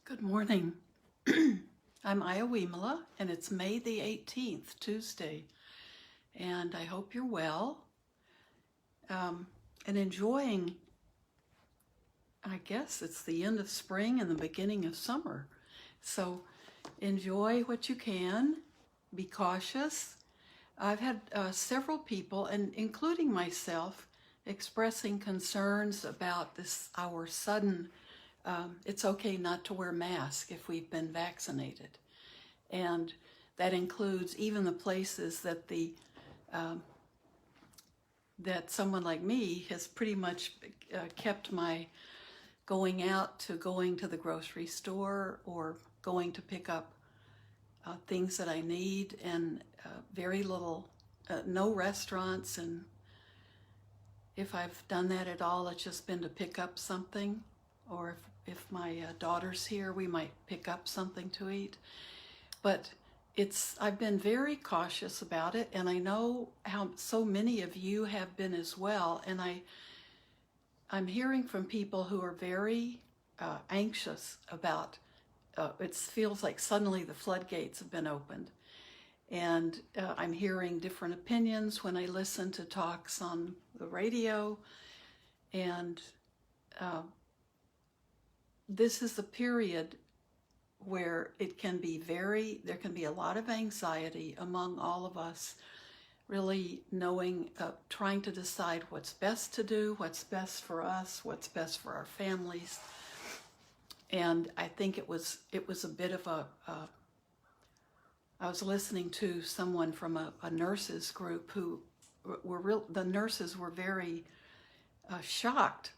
Good morning. I'm Ayya Vimala, and it's May the 18th, Tuesday, and I hope you're well and enjoying, I guess it's the end of spring and the beginning of summer. So enjoy what you can, be cautious. I've had several people, and including myself, expressing concerns about our sudden it's okay not to wear masks if we've been vaccinated. And that includes even the places that that someone like me has pretty much kept my going out to going to the grocery store or going to pick up things that I need, and very little, no restaurants, and if I've done that at all, it's just been to pick up something, or if my daughter's here, we might pick up something to eat. But I've been very cautious about it, and I know how so many of you have been as well, and I'm hearing from people who are very anxious about, it feels like suddenly the floodgates have been opened. And I'm hearing different opinions when I listen to talks on the radio, and this is a period where there can be a lot of anxiety among all of us, really trying to decide what's best to do, what's best for us, what's best for our families. And I think it was a bit of I was listening to someone from a nurses group who the nurses were very shocked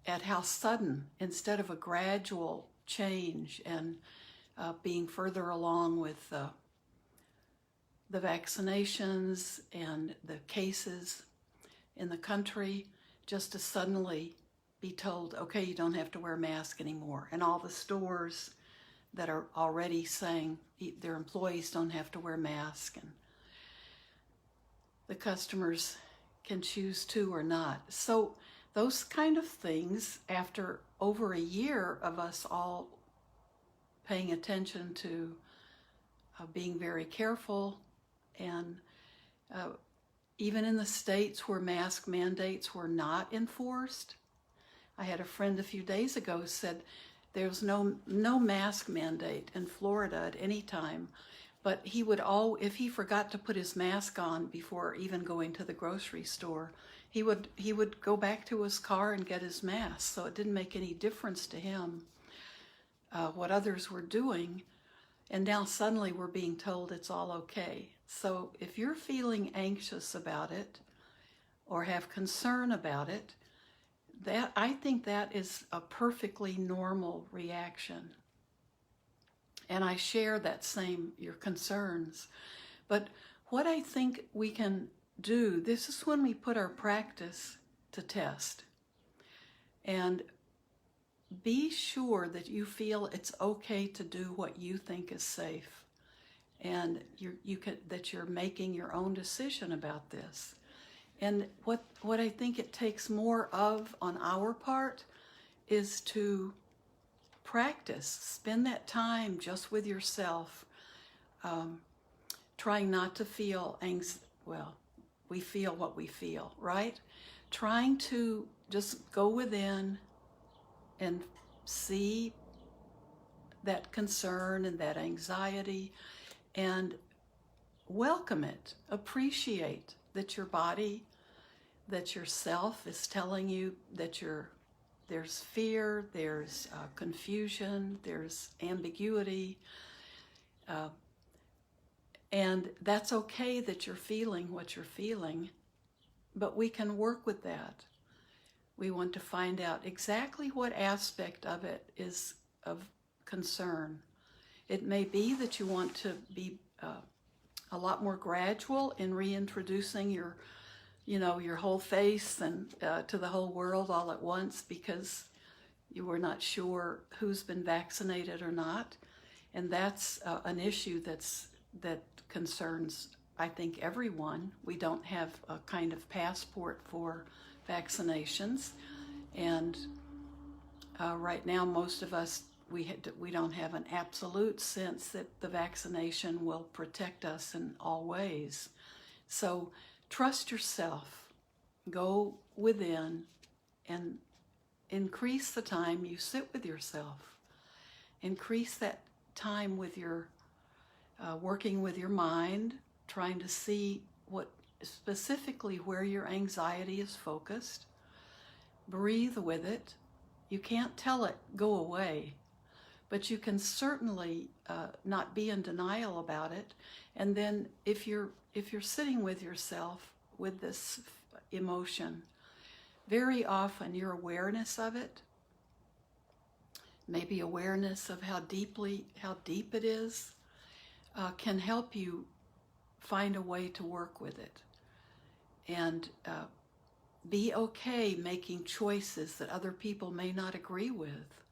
at how sudden, instead of a gradual change and being further along with the vaccinations and the cases in the country, just to suddenly be told, okay, you don't have to wear a mask anymore. And all the stores that are already saying their employees don't have to wear masks, and the customers can choose to or not. So those kind of things, after over a year of us all paying attention to being very careful, and even in the states where mask mandates were not enforced. I had a friend a few days ago who said there's no mask mandate in Florida at any time, but if he forgot to put his mask on before even going to the grocery store, he would go back to his car and get his mask. So it didn't make any difference to him what others were doing. And now suddenly we're being told it's all okay. So if you're feeling anxious about it or have concern about it, I think that is a perfectly normal reaction. And I share your concerns. But what I think we can do, this is when we put our practice to test. And be sure that you feel it's okay to do what you think is safe, and that you're making your own decision about this. And what I think it takes more of on our part is to practice, spend that time just with yourself, trying not to feel we feel what we feel, right? Trying to just go within and see that concern and that anxiety and welcome it, appreciate that your body, that yourself is telling you that there's fear, there's confusion, there's ambiguity, and that's okay that you're feeling what you're feeling, but we can work with that. We want to find out exactly what aspect of it is of concern. It may be that you want to be a lot more gradual in reintroducing your whole face and to the whole world all at once, because you were not sure who's been vaccinated or not. And that's an issue that concerns, I think, everyone. We don't have a kind of passport for vaccinations, and right now most of us we don't have an absolute sense that the vaccination will protect us in all ways. So trust yourself. Go within and increase the time you sit with yourself. Increase that time with your working with your mind, trying to see what specifically where your anxiety is focused. Breathe with it. You can't tell it, go away, but you can certainly not be in denial about it. And then if you're sitting with yourself with this emotion, very often your awareness of it, maybe awareness of how deep it is, can help you find a way to work with it. And be okay making choices that other people may not agree with.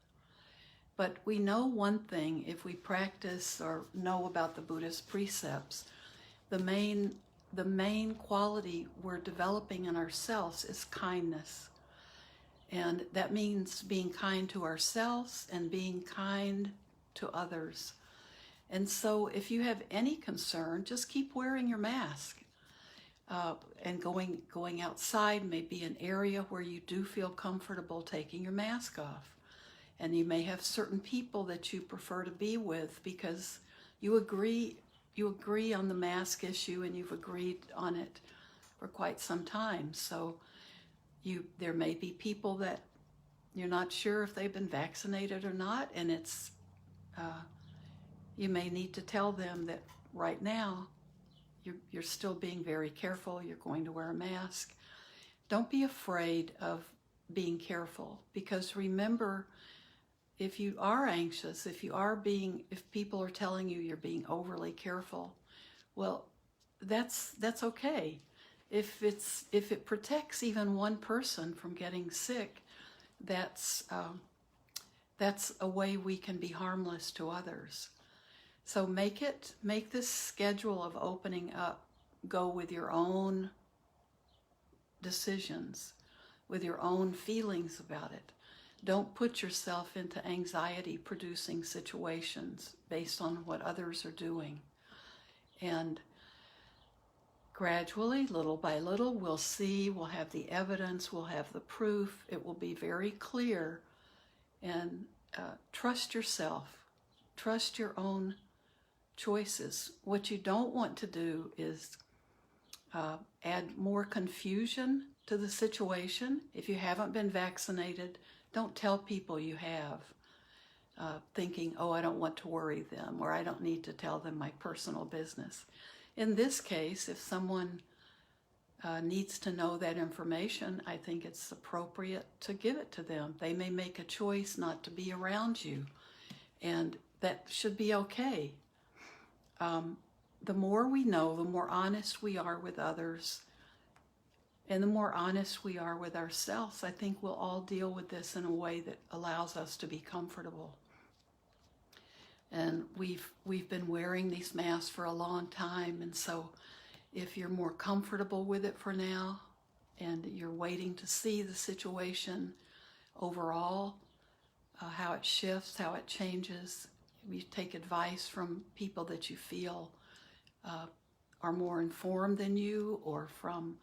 But we know one thing, if we practice or know about the Buddhist precepts, the main quality we're developing in ourselves is kindness. And that means being kind to ourselves and being kind to others. And so if you have any concern, just keep wearing your mask. And going outside may be an area where you do feel comfortable taking your mask off. And you may have certain people that you prefer to be with because you agree on the mask issue and you've agreed on it for quite some time. So there may be people that you're not sure if they've been vaccinated or not, and you may need to tell them that right now you're still being very careful. You're going to wear a mask. Don't be afraid of being careful, because remember, if you are anxious, if people are telling you you're being overly careful, well, that's okay. If it protects even one person from getting sick, that's a way we can be harmless to others. So make this schedule of opening up go with your own decisions, with your own feelings about it. Don't put yourself into anxiety-producing situations based on what others are doing. And gradually, little by little, we'll have the evidence, we'll have the proof. It will be very clear. And trust yourself. Trust your own choices. What you don't want to do is add more confusion to the situation. If you haven't been vaccinated, don't tell people you have, thinking, oh, I don't want to worry them, or I don't need to tell them my personal business. In this case, if someone needs to know that information, I think it's appropriate to give it to them. They may make a choice not to be around you, and that should be okay. The more we know, the more honest we are with others, and the more honest we are with ourselves, I think we'll all deal with this in a way that allows us to be comfortable. And we've been wearing these masks for a long time, and so if you're more comfortable with it for now, and you're waiting to see the situation overall, how it shifts, how it changes, you take advice from people that you feel are more informed than you, or from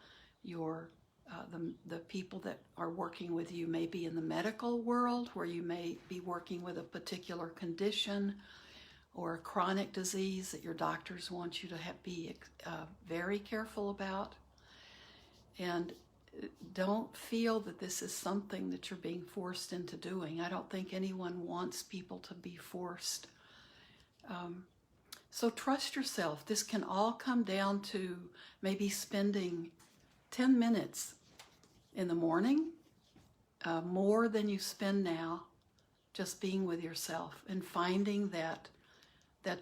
the people that are working with you, maybe in the medical world, where you may be working with a particular condition or a chronic disease that your doctors want you to be very careful about. And don't feel that this is something that you're being forced into doing. I don't think anyone wants people to be forced. So trust yourself. This can all come down to maybe spending 10 minutes in the morning, more than you spend now, just being with yourself and finding that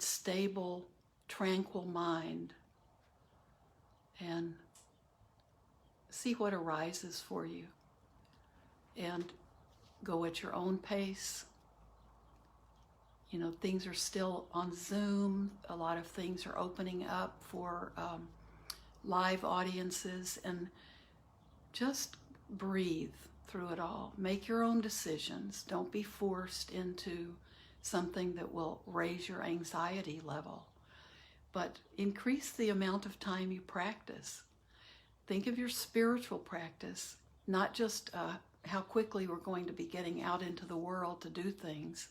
stable, tranquil mind, and see what arises for you, and go at your own pace. You know, things are still on Zoom. A lot of things are opening up for live audiences, and just breathe through it all. Make your own decisions. Don't be forced into something that will raise your anxiety level. But increase the amount of time you practice. Think of your spiritual practice, not just how quickly we're going to be getting out into the world to do things.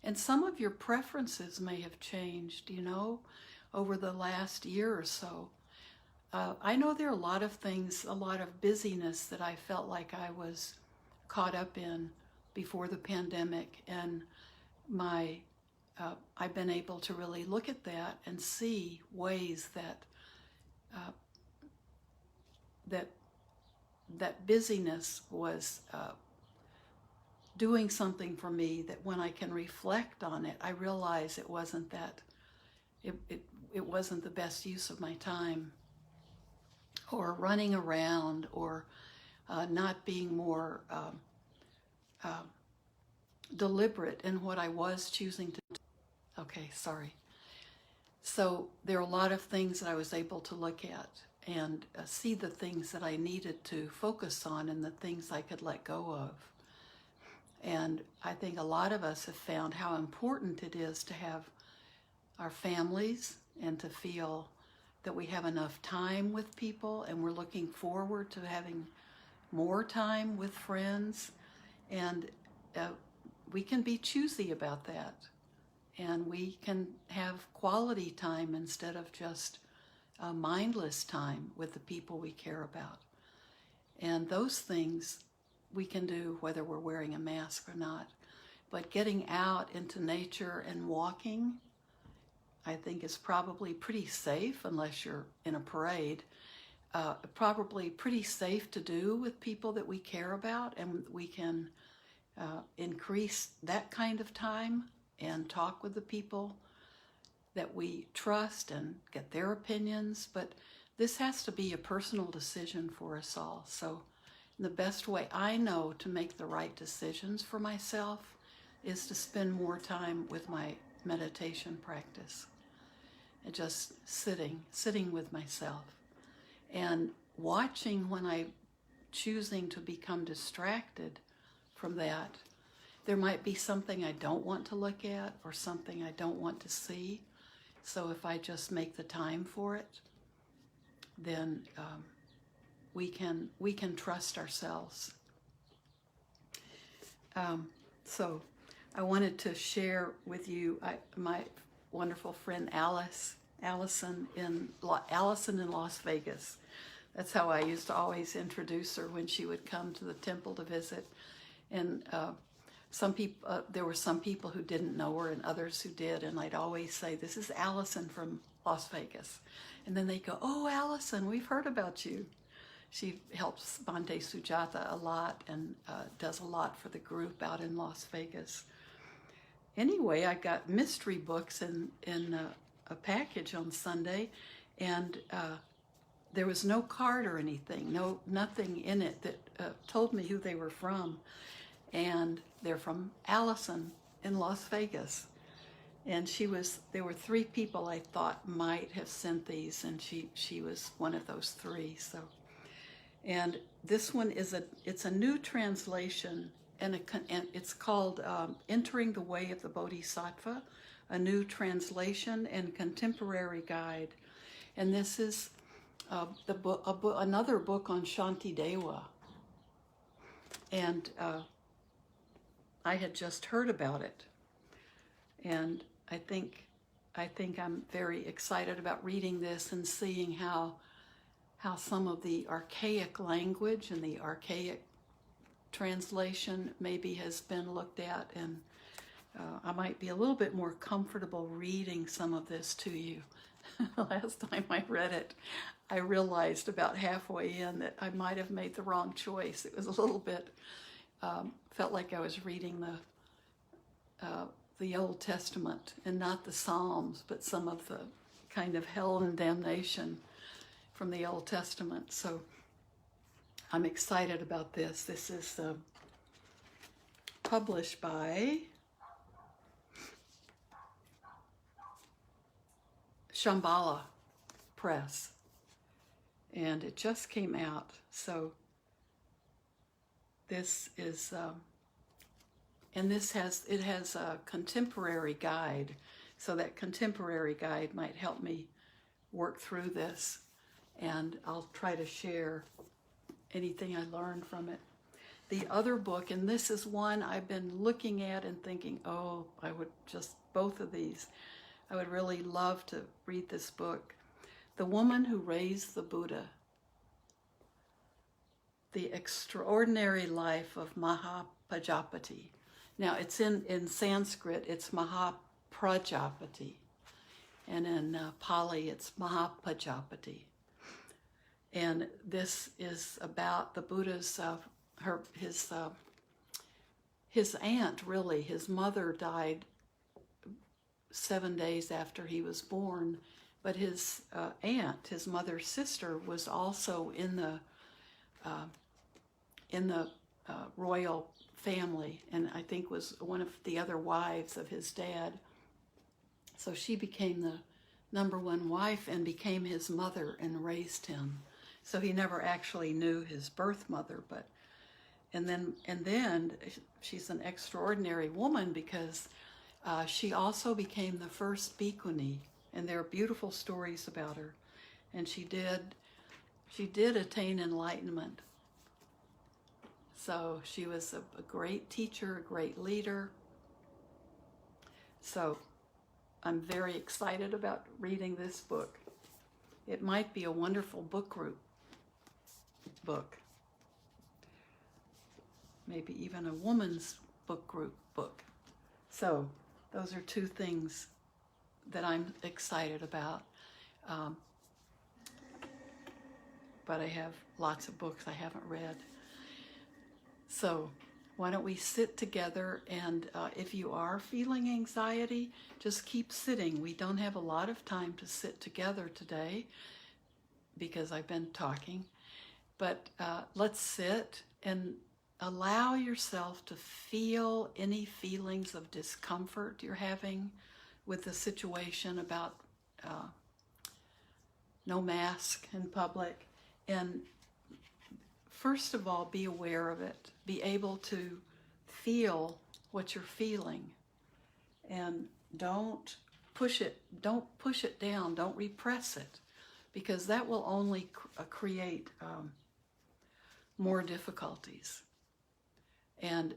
And some of your preferences may have changed, over the last year or so. I know there are a lot of things, a lot of busyness that I felt like I was caught up in before the pandemic, and I've been able to really look at that and see ways that busyness was doing something for me, that when I can reflect on it, I realize it wasn't the best use of my time, or running around, or not being more deliberate in what I was choosing to do. Okay, sorry. So there are a lot of things that I was able to look at and see the things that I needed to focus on and the things I could let go of. And I think a lot of us have found how important it is to have our families and to feel that we have enough time with people, and we're looking forward to having more time with friends. And we can be choosy about that. And we can have quality time instead of just mindless time with the people we care about. And those things we can do whether we're wearing a mask or not. But getting out into nature and walking, I think, is probably pretty safe, unless you're in a parade. Probably pretty safe to do with people that we care about, and we can increase that kind of time and talk with the people that we trust and get their opinions. But this has to be a personal decision for us all. So the best way I know to make the right decisions for myself is to spend more time with my meditation practice and just sitting with myself and watching when I'm choosing to become distracted from that. There might be something I don't want to look at or something I don't want to see. So if I just make the time for it, then we can trust ourselves. So I wanted to share with you my wonderful friend Allison in Las Vegas. That's how I used to always introduce her when she would come to the temple to visit. And there were some people who didn't know her and others who did, and I'd always say, "This is Allison from Las Vegas." And then they'd go, "Oh, Allison, we've heard about you." She helps Bhante Sujata a lot and does a lot for the group out in Las Vegas. Anyway, I got mystery books in a package on Sunday, and there was no card or anything, nothing in it that told me who they were from. And they're from Allison in Las Vegas. And there were 3 people I thought might have sent these, and she was one of those 3. So, and this one it's a new translation, and it's called Entering the Way of the Bodhisattva, a new translation and contemporary guide. And this is another book on Shantideva. And I had just heard about it, and I think I'm very excited about reading this and seeing how some of the archaic language and the archaic translation maybe has been looked at, and I might be a little bit more comfortable reading some of this to you. Last time I read it, I realized about halfway in that I might have made the wrong choice. It was a little bit felt like I was reading the Old Testament and not the Psalms, but some of the kind of hell and damnation from the Old Testament. So I'm excited about this. This is published by Shambhala Press, and it just came out. So this is And it has a contemporary guide, so that contemporary guide might help me work through this, and I'll try to share anything I learned from it. The other book, and this is one I've been looking at and thinking, oh, I would just, both of these, I would really love to read this book. The Woman Who Raised the Buddha, The Extraordinary Life of Mahapajapati. Now, it's in Sanskrit, it's Mahaprajapati, and in Pali, it's Mahapajapati. And this is about the Buddha's, his aunt, really. His mother died 7 days after he was born, but his aunt, his mother's sister, was also in the royal family, and I think was one of the other wives of his dad. So she became the number one wife and became his mother and raised him. So he never actually knew his birth mother, but and then she's an extraordinary woman because she also became the first bhikkhuni, and there are beautiful stories about her. And she did attain enlightenment. So she was a great teacher, a great leader. So I'm very excited about reading this book. It might be a wonderful book group book. Maybe even a woman's book group book. So those are two things that I'm excited about. But I have lots of books I haven't read. So why don't we sit together, and if you are feeling anxiety, just keep sitting. We don't have a lot of time to sit together today because I've been talking, but let's sit and allow yourself to feel any feelings of discomfort you're having with the situation about no mask in public. And first of all, be aware of it. Be able to feel what you're feeling, and don't push it down. Don't repress it, because that will only create more difficulties. And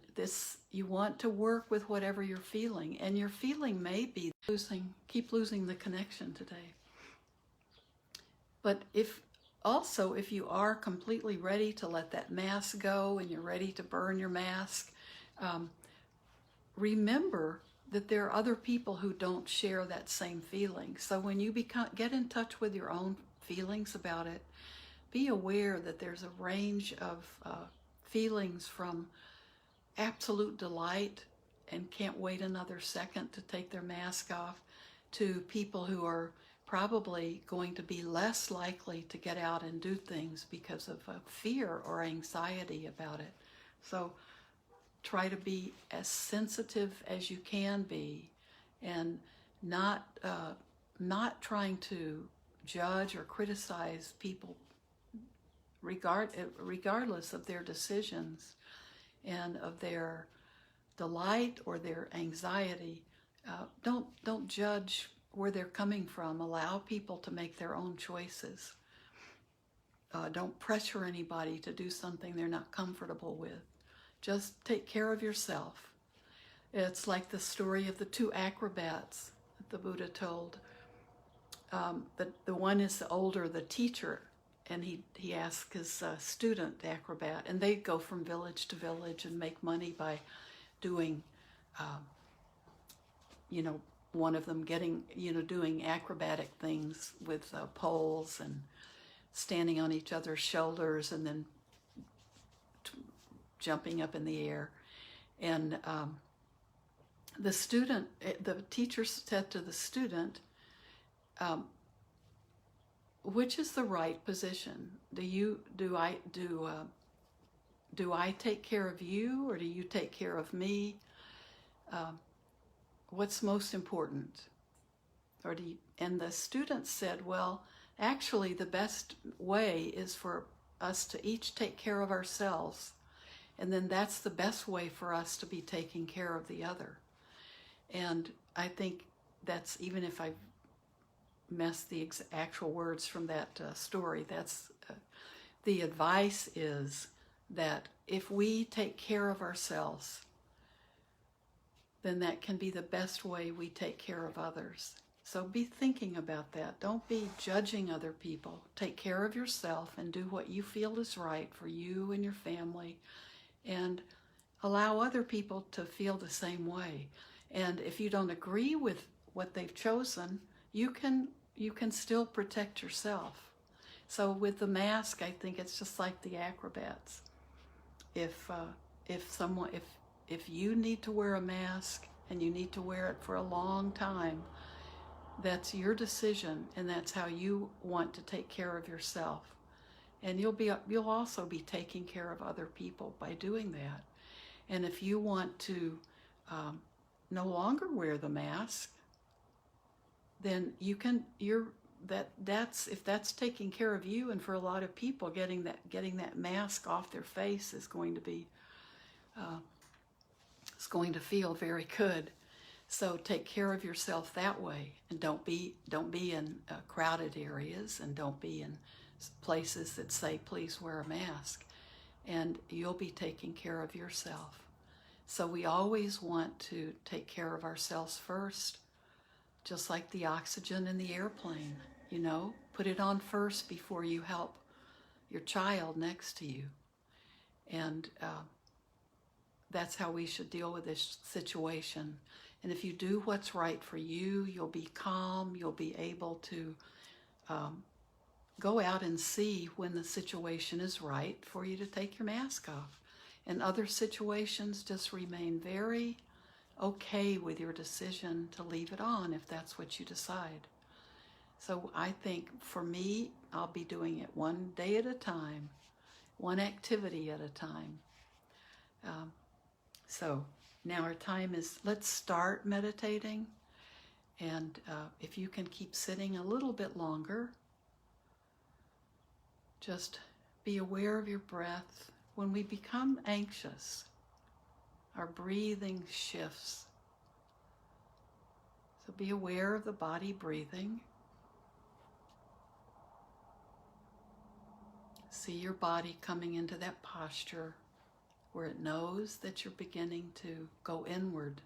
you want to work with whatever you're feeling, and your feeling may be keep losing the connection today. But if you are completely ready to let that mask go and you're ready to burn your mask, remember that there are other people who don't share that same feeling. So when you get in touch with your own feelings about it, be aware that there's a range of feelings from absolute delight and can't wait another second to take their mask off, to people who are probably going to be less likely to get out and do things because of fear or anxiety about it. So try to be as sensitive as you can be, and not trying to judge or criticize people regardless of their decisions and of their delight or their anxiety. Don't judge where they're coming from. Allow people to make their own choices. Don't pressure anybody to do something they're not comfortable with. Just take care of yourself. It's like the story of the two acrobats that the Buddha told. The one is the teacher, and he asks his student acrobat, and they go from village to village and make money by doing, one of them doing acrobatic things with poles and standing on each other's shoulders and then jumping up in the air. And the teacher said to the student, which is the right position? Do I take care of you, or do you take care of me? What's most important? And the student said, well, actually the best way is for us to each take care of ourselves And then that's the best way for us to be taking care of the other. And I think that's, even if I messed the actual words from that story, that's the advice is that if we take care of ourselves, then that can be the best way we take care of others. So be thinking about that. Don't be judging other people. Take care of yourself and do what you feel is right for you and your family, and allow other people to feel the same way. And if you don't agree with what they've chosen, you can still protect yourself. So with the mask, I think it's just like the acrobats. If you need to wear a mask and you need to wear it for a long time, that's your decision, and that's how you want to take care of yourself. And you'll also be taking care of other people by doing that. And if you want to no longer wear the mask, then you can. If that's taking care of you, and for a lot of people, getting that mask off their face is going to be it's going to feel very good. So take care of yourself that way, and don't be in crowded areas, and don't be in places that say please wear a mask, and you'll be taking care of yourself. So we always want to take care of ourselves first, just like the oxygen in the airplane. Put it on first before you help your child next to you. And that's how we should deal with this situation. And if you do what's right for you, you'll be calm. You'll be able to go out and see when the situation is right for you to take your mask off. In other situations, just remain very okay with your decision to leave it on if that's what you decide. So I think for me, I'll be doing it one day at a time, one activity at a time. So now our time is, let's start meditating. And if you can keep sitting a little bit longer, just be aware of your breath. When we become anxious, our breathing shifts. So be aware of the body breathing. See your body coming into that posture where it knows that you're beginning to go inward.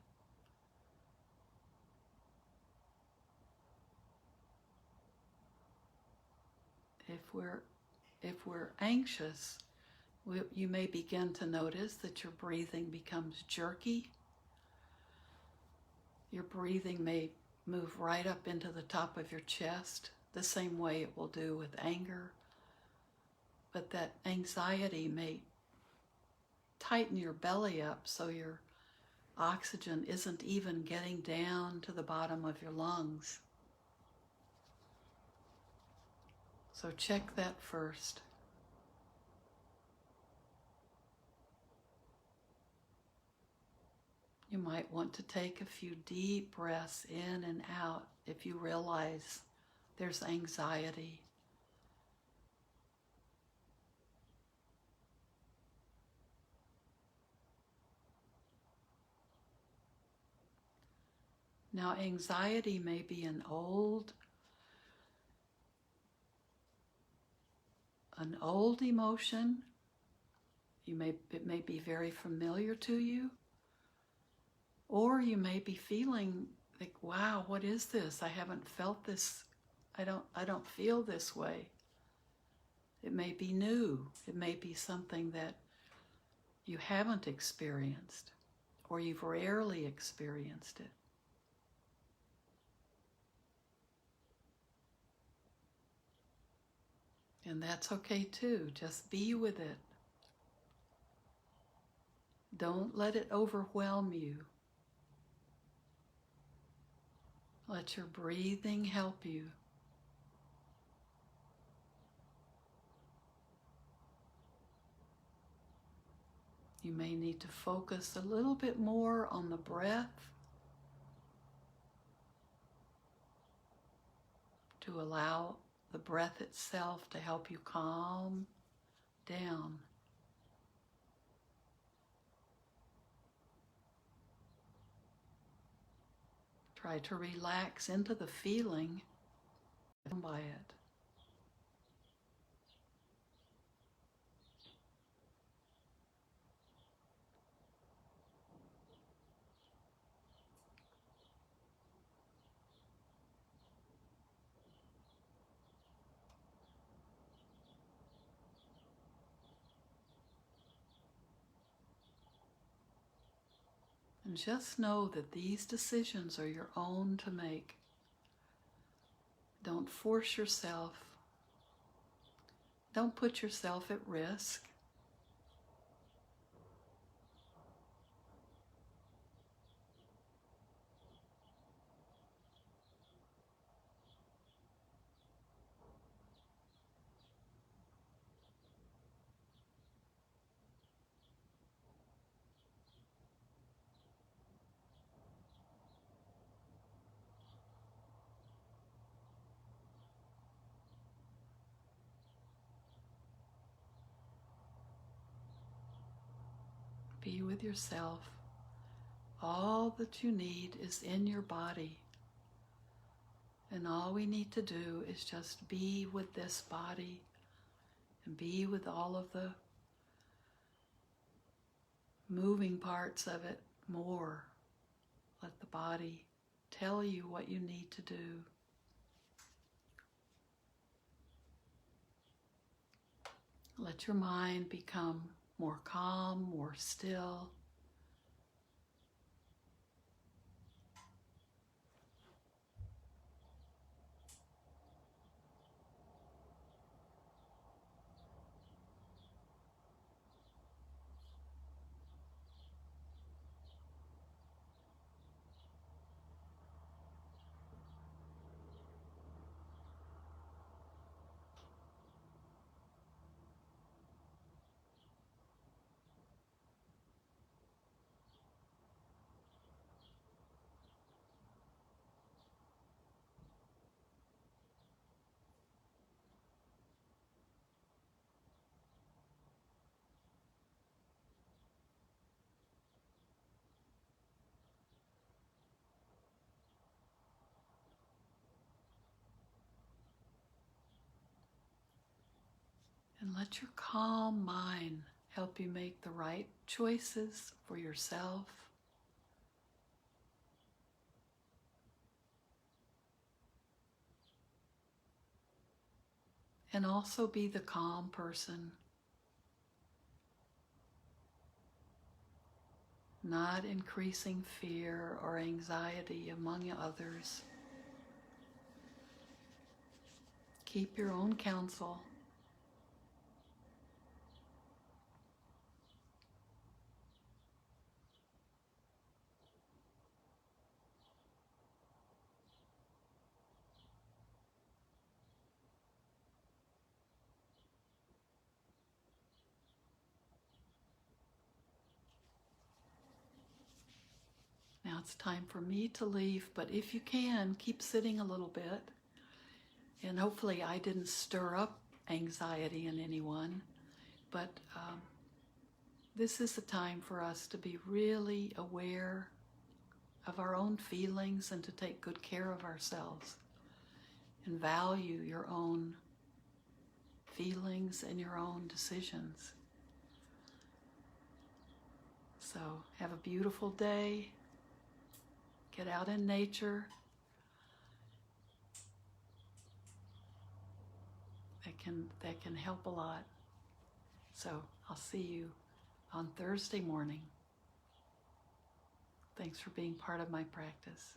If we're anxious, you may begin to notice that your breathing becomes jerky. Your breathing may move right up into the top of your chest, the same way it will do with anger. But that anxiety may tighten your belly up so your oxygen isn't even getting down to the bottom of your lungs. So check that first. You might want to take a few deep breaths in and out if you realize there's anxiety. Now, anxiety may be an old emotion. It may be very familiar to you. Or you may be feeling like, wow, what is this? I haven't felt this. I don't feel this way. It may be new. It may be something that you haven't experienced, or you've rarely experienced it. And that's okay too. Just be with it. Don't let it overwhelm you. Let your breathing help you. You may need to focus a little bit more on the breath to allow the breath itself to help you calm down. Try to relax into the feeling by it. And just know that these decisions are your own to make. Don't force yourself. Don't put yourself at risk. Be with yourself. All that you need is in your body. And all we need to do is just be with this body and be with all of the moving parts of it more. Let the body tell you what you need to do. Let your mind become more calm, more still. And let your calm mind help you make the right choices for yourself. And also be the calm person, not increasing fear or anxiety among others. Keep your own counsel. Now it's time for me to leave, but if you can, keep sitting a little bit. And hopefully I didn't stir up anxiety in anyone, but this is a time for us to be really aware of our own feelings and to take good care of ourselves and value your own feelings and your own decisions. So have a beautiful day. Get out in nature. That can help a lot. So I'll see you on Thursday morning. Thanks for being part of my practice.